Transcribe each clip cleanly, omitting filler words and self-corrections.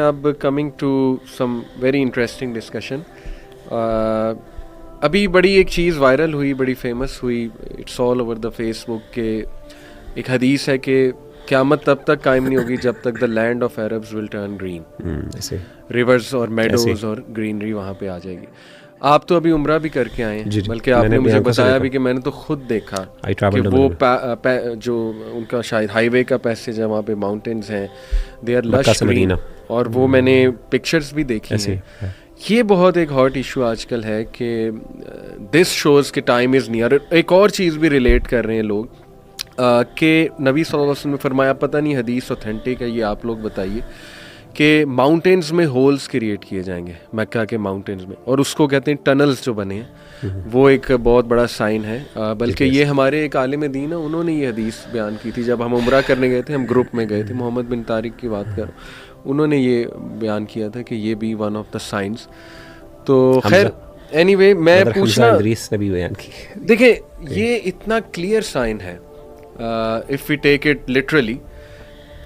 اب coming to some very interesting discussion. ابھی بڑی ایک چیز وائرل ہوئی, بڑی فیمس ہوئی, it's all over the Facebook, کہ ایک حدیث ہے کہ قیامت تب تک قائم نہیں ہوگی جب تک the land of Arabs will turn green, rivers اور میڈوز اور گرینری وہاں پہ آ جائے گی. آپ تو ابھی عمرہ بھی کر کے آئے ہیں, بلکہ آپ نے مجھے بتایا بھی کہ میں نے تو خود دیکھا کہ وہ جو ان کا شاید ہائی وے کا پیسیج ہے, وہاں پہ ماؤنٹینز ہیں, دے آر لش گرین, اور وہ میں نے پکچرز بھی دیکھی ہیں. یہ بہت ایک ہاٹ ایشو آج کل ہے کہ دس شوز کہ ٹائم از نیئر. ایک اور چیز بھی ریلیٹ کر رہے ہیں لوگ کہ نبی صلی اللہ علیہ وسلم نے فرمایا, پتہ نہیں حدیث اوتھینٹک ہے, یہ آپ لوگ بتائیے, کہ ماؤنٹینز میں ہولز کریٹ کیے جائیں گے مکہ کے ماؤنٹینز میں, اور اس کو کہتے ہیں ٹنلز جو بنے ہیں. وہ ایک بہت بڑا سائن ہے. بلکہ یہ ہمارے ایک عالم دین ہے, انہوں نے یہ حدیث بیان کی تھی جب ہم عمرہ کرنے گئے تھے, ہم گروپ میں گئے تھے, محمد بن طارق کی بات کرو, انہوں نے یہ بیان کیا تھا کہ یہ بھی ون آف دا سائنس. تو خیر اینی وے میں پوچھنا, دیکھیں یہ اتنا کلیئر سائن ہے if we take it literally.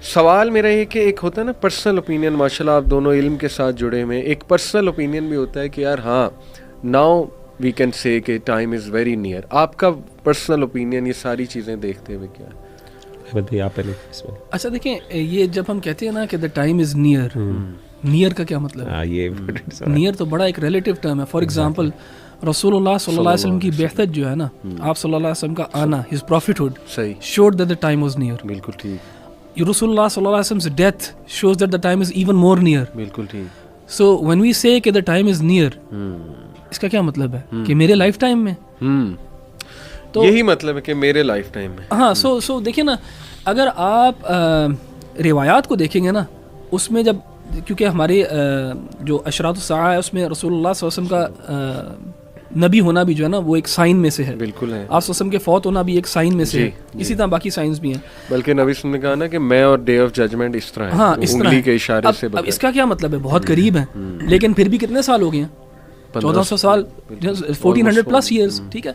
سوال میرا یہ کہ ایک ہوتا ہے نا پرسنل اوپینین, ماشاء اللہ آپ دونوں علم کے ساتھ جڑے ہوئے ہیں, ایک پرسنل اوپینین بھی ہوتا ہے کہ یار ہاں ناؤ وی کین سے کہ ٹائم از ویری نیئر. آپ کا پرسنل اوپینین یہ ساری چیزیں دیکھتے ہوئے کیا ہے؟ اچھا دیکھیں, یہ جب ہم کہتے ہیں نا کہ the time is near, near کا کیا مطلب ہے؟ نیئر تو بڑا ایک ریلیٹیو ٹرم ہے. فار ایگزامپل رسول اللہ صلی اللہ علیہ وسلم کی بعثت جو ہے نا, آپ صلی اللہ علیہ وسلم کا آنا, his prophethood showed that the time was near. بالکل ٹھیک. رسول اللہ صلی اللہ علیہ وسلم سے death shows that the time is even more near. بالکل ٹھیک. So when we say کہ the time is near, اس کا کیا مطلب ہے کہ میرے لائف ٹائم میں, تو یہی مطلب ہے کہ میرے لائف ٹائم میں. ہاں سو دیکھیں نا, اگر آپ روایات کو دیکھیں گے نا, اس میں جب کیونکہ ہماری جو اشراط الساعہ ہے اس میں رسول اللہ صلی اللہ علیہ وسلم کا نبی ہونا بھی جو ہے نا وہ ایک سائن میں سے ہے. بالکل ہے. آپ صلی اللہ علیہ وسلم کے فوت ہونا بھی ایک سائن میں سے ہے. اسی طرح باقی سائنس بھی ہیں. بلکہ نبی صلی اللہ علیہ وسلم نے کہا نا کہ میں اور ڈے آف ججمنٹ اس طرح ہے. ہاں اس طرح انگلی کے اشارے سے. اب اس کا کیا مطلب ہے؟ بہت قریب ہیں, لیکن پھر بھی کتنے سال ہو گئے ہیں؟ 1400 سال, 1400 پلس ایئرس. ٹھیک ہے.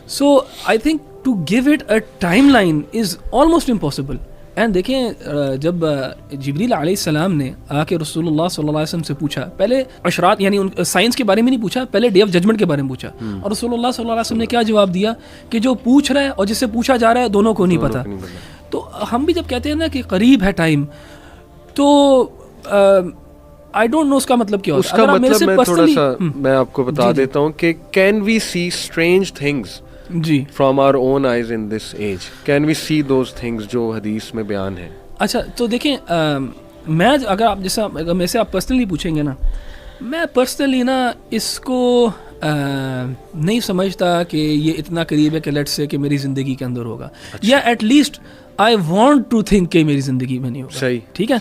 So I think to give it a timeline is almost impossible. And دیکھیں جب جبریل علیہ السلام نے آ کے رسول اللہ صلی اللہ علیہ وسلم سے پوچھا, پہلے اشراط یعنی سائنس کے بارے میں نہیں پوچھا, پہلے ڈے آف ججمنٹ کے بارے میں پوچھا, اور رسول اللہ صلی اللہ علیہ وسلم نے کیا جواب دیا کہ جو پوچھ رہا ہے اور جس سے پوچھا جا رہا ہے دونوں کو نہیں پتا. تو ہم بھی جب کہتے ہیں نا کہ قریب ہے ٹائم, تو آئی ڈونٹ نو اس کا مطلب کیا ہوتا ہے. اس کا مطلب میں تھوڑا سا میں آپ کو بتا دیتا ہوں کہ can we see strange things جی from our own eyes in this age, can we see those things جو حدیث میں بیان ہے. اچھا تو دیکھیں, میں اگر آپ جیسا میں سے آپ پرسنلی پوچھیں گے نا, میں پرسنلی نا اس کو نہیں سمجھتا کہ یہ اتنا قریب ہے کہ لیٹس سے کہ میری زندگی کے اندر ہوگا, یا at least I want to think کہ میری زندگی میں نہیں ہوگا. صحیح. ٹھیک ہے.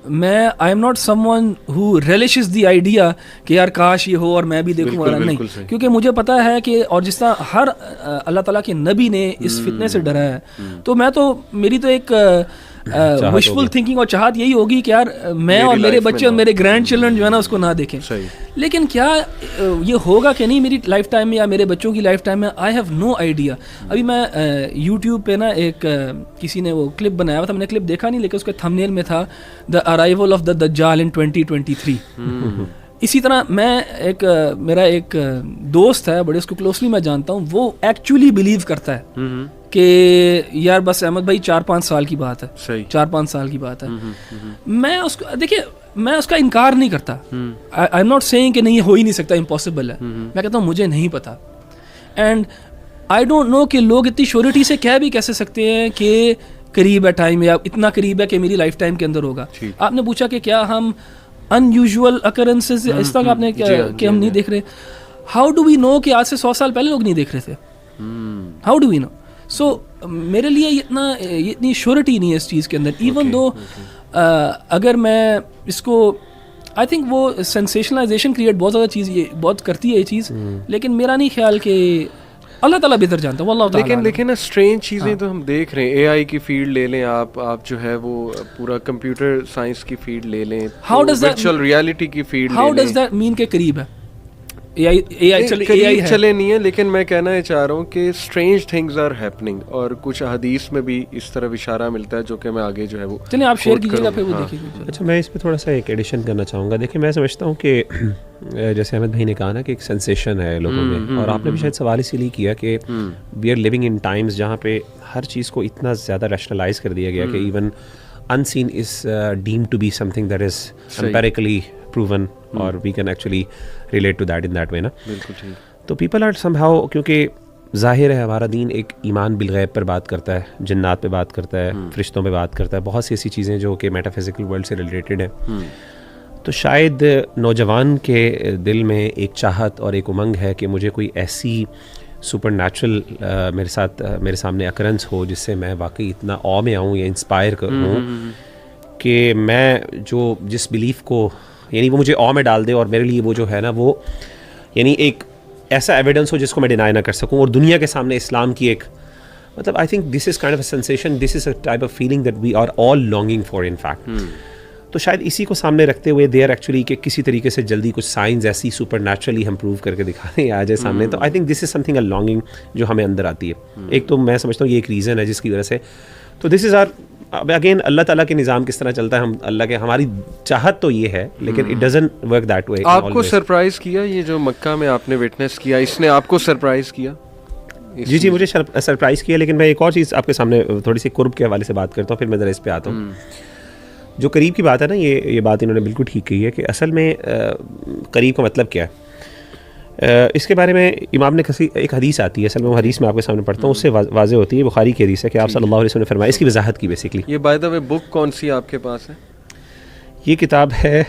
میں I am not someone who relishes the idea کہ یار کاش یہ ہو اور میں بھی دیکھوں والا, نہیں, کیونکہ مجھے پتا ہے کہ, اور جس طرح ہر اللہ تعالیٰ کے نبی نے اس فتنے سے ڈرا ہے, تو میں تو میری تو ایک وشفل تھنکنگ اور چاہت یہی ہوگی کہ یار میں اور میرے بچے اور میرے گرینڈ چلڈرن جو ہے نا اس کو نہ دیکھیں. لیکن کیا یہ ہوگا کہ نہیں میری لائف ٹائم میں یا میرے بچوں کی لائف ٹائم میں, آئی ہیو نو آئیڈیا. ابھی میں یوٹیوب پہ نا ایک کسی نے وہ کلپ بنایا ہوا تھا, میں نے کلپ دیکھا نہیں, لیکن اس کے تھمب نیل میں تھا دا ارائیول آف دا دجال ان 2023. اسی طرح میں میرا ایک دوست ہے, بڑے اس کو کلوزلی میں جانتا ہوں, وہ ایکچولی بلیو کرتا ہے کہ یار بس احمد بھائی 4-5 سال کی بات ہے, 4-5 سال کی بات ہے. میں اس کو دیکھیے, میں اس کا انکار نہیں کرتا, آئی ایم ناٹ سیئنگ کہ نہیں یہ ہو ہی نہیں سکتا, امپاسبل ہے. میں کہتا ہوں مجھے نہیں پتا, اینڈ آئی ڈونٹ نو کہ لوگ اتنی شیورٹی سے کہہ بھی کیسے سکتے ہیں کہ قریب ہے ٹائم, یا اتنا قریب ہے کہ میری لائف ٹائم کے اندر ہوگا. آپ نے پوچھا کہ کیا ہم ان یوزول اکرنسز اس طرح آپ نے کہ ہم نہیں دیکھ رہے. ہاؤ ڈو وی نو کہ آج سے 100 سال پہلے لوگ نہیں دیکھ رہے تھے؟ ہاؤ ڈو وی نو؟ سو میرے لیے اتنی شیورٹی نہیں ہے اس چیز کے اندر, ایون دو اگر میں اس کو آئی تھنک وہ سینسیشنلائزیشن کریٹ بہت زیادہ چیز یہ بہت کرتی ہے یہ چیز, لیکن میرا نہیں خیال کہ اللہ تعالیٰ بہتر جانتا ہے واللہ تعالیٰ. لیکن دیکھیں نا اسٹرینج چیزیں تو ہم دیکھ رہے ہیں. اے آئی کی فیلڈ لے لیں آپ جو ہے وہ پورا کمپیوٹر سائنس کی فیلڈ لے لیں, ورچوئل ریالٹی کی فیلڈ لے لیں. ہاؤ ڈز دیٹ مین کہ قریب ہے؟ AI چلے نہیں ہے, لیکن میں کہنا یہ چاہ رہا ہوں کہ اسٹرینج تھنگز آر ہیپننگ, اور کچھ حدیث میں بھی اس طرف اشارہ ملتا ہے جو کہ میں آگے جو ہے وہ چلیں آپ شیئر کیجیے گا پھر وہ دیکھیے. اچھا میں اس پہ تھوڑا سا ایک ایڈیشن کرنا چاہوں گا. دیکھیں میں سمجھتا ہوں کہ جیسے احمد بھائی نے کہا نا کہ ایک سینسیشن ہے لوگوں میں, اور آپ نے بھی شاید سوال اسی لیے کیا کہ we are living in times جہاں پہ ہر چیز کو اتنا زیادہ ریشنلائز کر دیا گیا کہ even unseen is deemed to be something that is empirically proven or we can actually relate to that in that way نا. بالکل ٹھیک. تو people are somehow, کیونکہ ظاہر ہے ہمارا دین ایک ایمان بالغیب پر بات کرتا ہے, جنات پہ بات کرتا ہے, فرشتوں پہ بات کرتا ہے, بہت سی ایسی چیزیں جو کہ میٹا فزیکل ورلڈ سے ریلیٹڈ ہیں. تو شاید نوجوان کے دل میں ایک چاہت اور ایک امنگ ہے کہ مجھے کوئی ایسی سپر نیچرل میرے سامنے اکرنس ہو جس سے میں واقعی اتنا او میں آؤں یا انسپائر ہوں کہ میں جس بلیف کو یعنی وہ مجھے او میں ڈال دے, اور میرے لیے وہ جو ہے نا وہ یعنی ایک ایسا ایویڈنس ہو جس کو میں ڈینائی نہ کر سکوں, اور دنیا کے سامنے اسلام کی ایک مطلب I think this is kind of a sensation, this is a type of feeling that we are all longing for in fact. تو شاید اسی کو سامنے رکھتے ہوئے دے آر ایکچولی کہ کسی طریقے سے جلدی کچھ سائنس ایسی سپر نیچرلی ہم پروو کر کے دکھا دیں آ جائے سامنے. تو آئی think this is some thing a longing جو ہمیں اندر آتی ہے. ایک تو میں سمجھتا ہوں یہ ایک ریزن ہے جس کی وجہ سے, تو دس از آر اگین اللہ تعالیٰ کے نظام کس طرح چلتا ہے, ہم اللہ کے ہماری چاہت تو یہ ہے لیکن it doesn't work that way. آپ کو سرپرائز کیا یہ جو مکہ میں آپ نے وٹنس کیا, اس نے آپ کو سرپرائز کیا؟ جی مجھے سرپرائز کیا, لیکن میں ایک اور چیز آپ کے سامنے تھوڑی سی قرب کے حوالے سے بات کرتا ہوں, پھر میں ذرا اس پہ آتا ہوں. جو قریب کی بات ہے نا, یہ بات انہوں نے بالکل ٹھیک کہی ہے کہ اصل میں قریب کا مطلب کیا ہے. اس کے بارے میں امام نے ایک حدیث آتی ہے, اصل میں وہ حدیث میں آپ کے سامنے پڑھتا ہوں, اس سے واضح ہوتی ہے. بخاری کی حدیث ہے کہ آپ صلی اللہ علیہ وسلم نے فرمایا, اس کی وضاحت کی بیسکلی. یہ بائی دا وے بک کون سی آپ کے پاس ہے؟ یہ کتاب ہے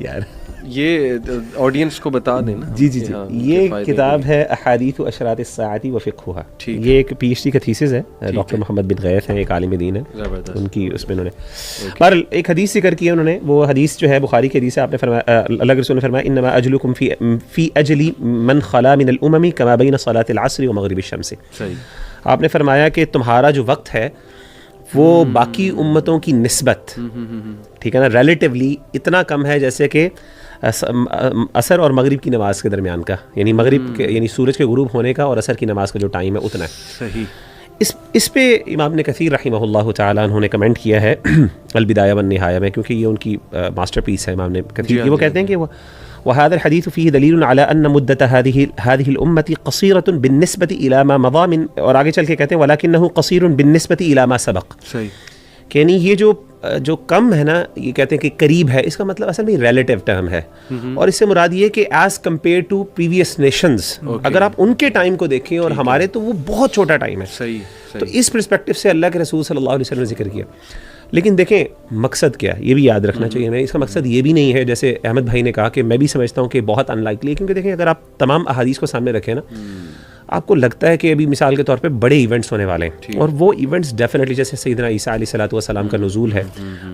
یار, یہ آڈینس کو بتا دیں نا. جی یہ کتاب ہے احادیث اشراط الساعۃ و فقہھا. یہ ایک پی ایچ ڈی کا تھیسس ہے, ڈاکٹر محمد بن غیث ہیں, ایک عالم دین ہے, ان کی اس میں انہوں نے بہرحال ایک حدیث ذکر کی ہے انہوں نے. وہ حدیث جو ہے بخاری کی حدیث ہے. آپ نے فرمایا, اللہ کے رسول نے فرمایا, انما اجلکم فی اجلی من خلا من الامم کما بین صلاۃ العصر و مغرب الشمس. آپ نے فرمایا کہ تمہارا جو وقت ہے وہ باقی امتوں کی نسبت, ٹھیک ہے نا, ریلیٹیولی اتنا کم ہے جیسے کہ عصر اور مغرب کی نماز کے درمیان کا, یعنی مغرب کے یعنی سورج کے غروب ہونے کا اور عصر کی نماز کا جو ٹائم ہے اتنا ہے. صحیح. اس پہ امام ابن کثیر رحمہ اللہ تعالیٰ انہوں نے کمنٹ کیا ہے البدایہ والنہایہ میں, کیونکہ یہ ان کی ماسٹر پیس ہے امام ابن کثیر کی. وہ کہتے ہیں کہ وهذا الحديث فيه دليل على أن مدة هذه الأمة قصيرة بالنسبة إلى ما مضى من, اور آگے چل کے کہتے ہیں ولكنه قصير بالنسبة إلى ما سبق. صحیح. یعنی یہ جو کم ہے نا, یہ کہتے ہیں کہ قریب ہے, اس کا مطلب اصل میں ریلیٹیو ٹرم ہے, اور اس سے مراد یہ کہ as compare to previous nations, اگر آپ ان کے ٹائم کو دیکھیں اور ہمارے, تو وہ بہت چھوٹا ٹائم ہے. صحیح. تو اس پرسپیکٹو سے اللہ کے رسول صلی اللہ علیہ وسلم نے ذکر کیا. لیکن دیکھیں مقصد کیا ہے, یہ بھی یاد رکھنا چاہیے ہمیں. اس کا مقصد یہ بھی نہیں ہے جیسے احمد بھائی نے کہا کہ میں بھی سمجھتا ہوں کہ بہت ان لائکلی ہے, کیونکہ دیکھیں اگر آپ تمام احادیث کو سامنے رکھیں نا, آپ کو لگتا ہے کہ ابھی مثال کے طور پہ بڑے ایونٹس ہونے والے ہیں, اور وہ ایونٹس ڈیفینیٹلی جیسے سیدنا عیسیٰ علیہ الصلوۃ والسلام کا نزول ہے,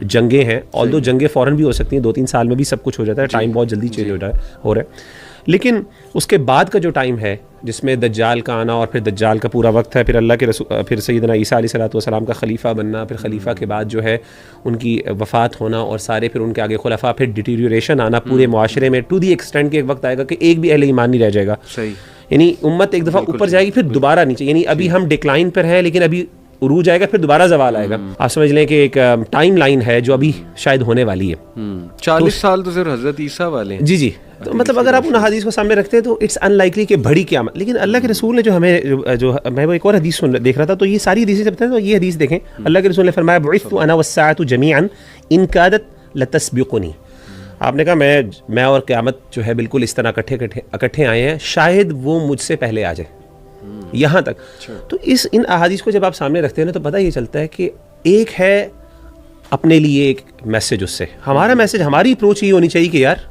جنگیں ہیں, آلدو جنگیں فوراً بھی ہو سکتی ہیں, 2-3 سال میں بھی سب کچھ ہو جاتا ہے, ٹائم بہت جلدی چینج ہو رہا ہے. لیکن اس کے بعد کا جو ٹائم ہے جس میں دجال کا آنا اور پھر دجال کا پورا وقت ہے, پھر اللہ کے رسول, پھر سیدنا عیسیٰ علیہ الصلوۃ والسلام کا خلیفہ بننا, پھر خلیفہ کے بعد جو ہے ان کی وفات ہونا, اور سارے پھر ان کے آگے خلفاء, پھر ڈیٹیریوریشن آنا پورے معاشرے میں, ٹو دی ایکسٹینٹ کہ ایک وقت آئے گا کہ ایک بھی اہل ایمان نہیں رہ جائے گا. صحیح. یعنی امت ایک دفعہ اوپر جائے گی پھر دوبارہ نیچے, یعنی ابھی ہم ڈکلائن پر ہیں لیکن ابھی عروج آئے گا, پھر دوبارہ زوال آئے گا. آپ سمجھ لیں کہ ایک ٹائم لائن ہے جو ابھی شاید ہونے والی ہے. 40 سال تو صرف حضرت عیسیٰ والے ہیں. جی تو مطلب اگر آپ ان حدیث کو سامنے رکھتے ہیں تو اٹس ان لائکلی کہ بڑی قیامت. لیکن اللہ کے رسول نے جو ہمیں جو میں وہ ایک اور حدیث دیکھ رہا تھا, تو یہ ساری حدیثیں جب بتائیں تو یہ حدیث دیکھیں, اللہ کے رسول نے فرمایا بعثت انا والساعۃ جميعا ان كادت لتسبقنی. آپ نے کہا میں اور قیامت جو ہے بالکل اس طرح اکٹھے آئے ہیں, شاید وہ مجھ سے پہلے آ جائے, یہاں تک. تو ان احادیث کو جب آپ سامنے رکھتے ہیں نا, تو پتہ یہ چلتا ہے کہ ایک ہے اپنے لیے ایک میسج, اس سے ہمارا میسج, ہماری اپروچ یہ ہونی چاہیے کہ یار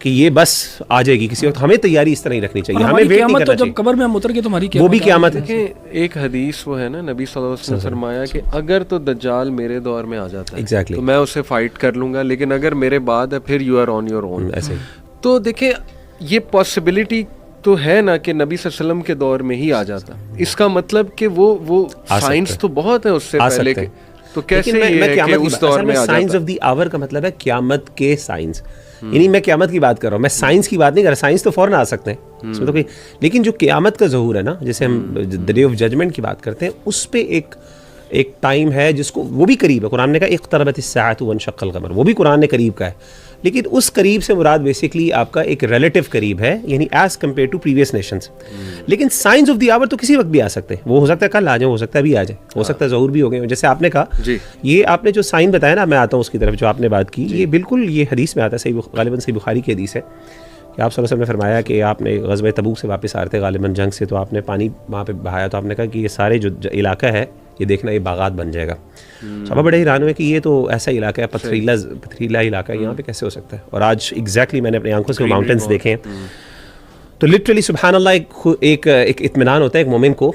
کہ یہ بس آ جائے گی کسی وقت, ہمیں تیاری اس طرح ہی رکھنی چاہیے, ہمیں ویٹ نہیں کرنا چاہیے. جب قبر میں ہم اتر کے تمہاری وہ بھی قیامت ہے. ایک حدیث وہ ہے نا, نبی صلی اللہ علیہ وسلم نے فرمایا کہ اگر تو دجال میرے دور میں آ جاتا ہے تو میں اسے فائٹ کر لوں گا, لیکن اگر میرے بعد ہے پھر you are on your own. ایسے تو دیکھیں یہ پاسبلٹی تو ہے نا کہ نبی صلی اللہ علیہ وسلم کے دور میں ہی آ جاتا. اس کا مطلب کہ وہ سائنس تو بہت ہے اس سے پہلے کے. تو کیسے یہ ہے کہ اس دور میں سائنس آف دی آور کا مطلب ہے قیامت کے سائنس، یعنی میں قیامت کی بات کر رہا ہوں، میں سائنس کی بات نہیں کر رہا. سائنس تو فوراً آ سکتے ہیں اس میں تو کوئی، لیکن جو قیامت کا ظہور ہے نا، جیسے ہم ڈے آف ججمنٹ کی بات کرتے ہیں، اس پہ ایک ٹائم ہے جس کو وہ بھی قریب ہے. قرآن نے کہا اقتربت الساعۃ وانشق القمر، وہ بھی قرآن نے قریب کا ہے، لیکن اس قریب سے مراد بیسکلی آپ کا ایک ریلیٹیو قریب ہے، یعنی as compare to previous nations. لیکن سائنس آف دی آور تو کسی وقت بھی آ سکتے ہیں، وہ ہو سکتا ہے کل آ جائیں، ہو سکتا ہے ابھی آ جائیں، ہو سکتا ہے ظہور بھی ہو گئے. جیسے آپ نے کہا یہ آپ نے جو سائن بتایا نا، میں آتا ہوں اس کی طرف جو آپ نے بات کی، یہ بالکل یہ حدیث میں آتا ہے، غالباً صحیح بخاری کی حدیث ہے کہ آپ صلی اللہ علیہ وسلم نے فرمایا کہ آپ نے غزوہ تبوک سے واپس آ رہے تھے غالباً جنگ سے، تو آپ نے پانی وہاں پہ بہایا، تو آپ نے کہا کہ یہ سارے جو علاقہ ہے یہ دیکھنا یہ باغات بن جائے گا. صحابہ بڑے حیران ہوئے کہ یہ تو ایسا علاقہ ہے، پتھریلا علاقہ ہے، یہاں پہ کیسے ہو سکتا ہے. اور آج ایگزیکٹلی میں نے اپنی آنکھوں سے ماؤنٹینس دیکھے ہیں، تو لٹرلی سبحان اللہ ایک اطمینان ہوتا ہے ایک مومن کو،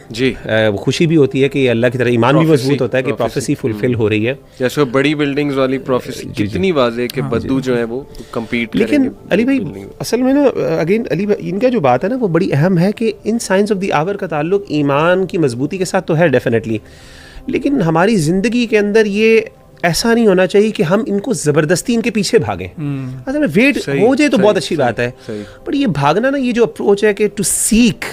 خوشی بھی ہوتی ہے کہ اللہ کی طرح ایمان بھی مضبوط ہوتا ہے کہ پروفیسی فلفل ہو رہی ہے. جیسے بڑی بلڈنگز والی پروفیسی کتنی واضح کہ بدو جو ہے وہ کمپیٹ کریں گے. لیکن علی بھائی اصل میں نا اگین علی بھائی ان کا جو بات ہے نا وہ بڑی اہم ہے کہ ان سائنس آف دی آور کا تعلق ایمان کی مضبوطی کے ساتھ تو ہے ڈیفینیٹلی، لیکن ہماری زندگی کے اندر یہ ایسا نہیں ہونا چاہیے کہ ہم ان کو زبردستی ان کے پیچھے بھاگیں. اصل میں ویٹ ہو جائے تو بہت اچھی بات ہے، بٹ یہ بھاگنا نا، یہ جو اپروچ ہے کہ ٹو سیک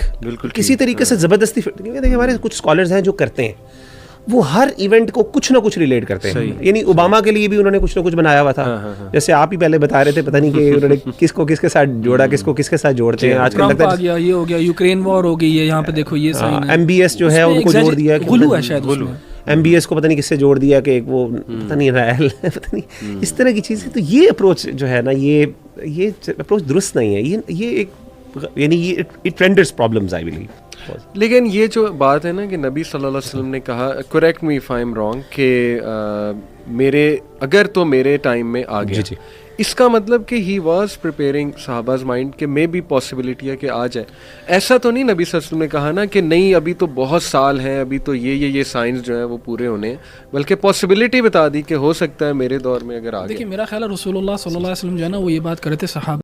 کسی طریقے سے زبردستی، دیکھیں ہمارے کچھ اسکالرز ہیں جو کرتے ہیں وہ ہر ایونٹ کو کچھ نہ کچھ ریلیٹ کرتے ہیں. یعنی اوباما کے لیے بھی انہوں نے کچھ نہ کچھ بنایا ہوا تھا، جیسے آپ ہی پہلے بتا رہے تھے، پتہ نہیں کہ انہوں نے کس کو کس کے ساتھ جوڑا، کس کو کس کے ساتھ جوڑتے ہیں. آج کل لگتا ہے یہ ہو گیا یوکرین وار ہو گئی ہے، یہاں پہ دیکھو یہ ایم بی ایس جو ہے ان کو جوڑ دیا، غلو ہے شاید ایم بی ایس کو پتہ نہیں کس سے جوڑ دیا کہ وہ پتہ نہیں ریل پتہ نہیں اس طرح کی چیزیں. تو یہ اپروچ جو ہے نا، یہ اپروچ درست نہیں ہے. یہ ایک یعنی یہ it renders problems I believe. لیکن یہ جو بات ہے نا کہ نبی صلی اللہ علیہ وسلم نے کہا، correct me if I am wrong, کہ اگر تو میرے ٹائم میں آ گیا، اس کا مطلب کہ ہی واز پریپیئرنگ صحابہ's مائنڈ کہ مے بی پاسبلٹی ہے کہ آ جائے. ایسا تو نہیں نبی صلی اللہ علیہ وسلم نے کہا نا کہ نہیں ابھی تو بہت سال ہیں، ابھی تو یہ سائنس جو ہے وہ پورے ہونے ہیں، بلکہ پاسبلٹی بتا دی کہ ہو سکتا ہے میرے دور میں اگر آ گیا. دیکھیں میرا خیال ہے رسول اللہ صلی اللہ علیہ وسلم جو ہے نا وہ یہ بات کرے تھے صحابہ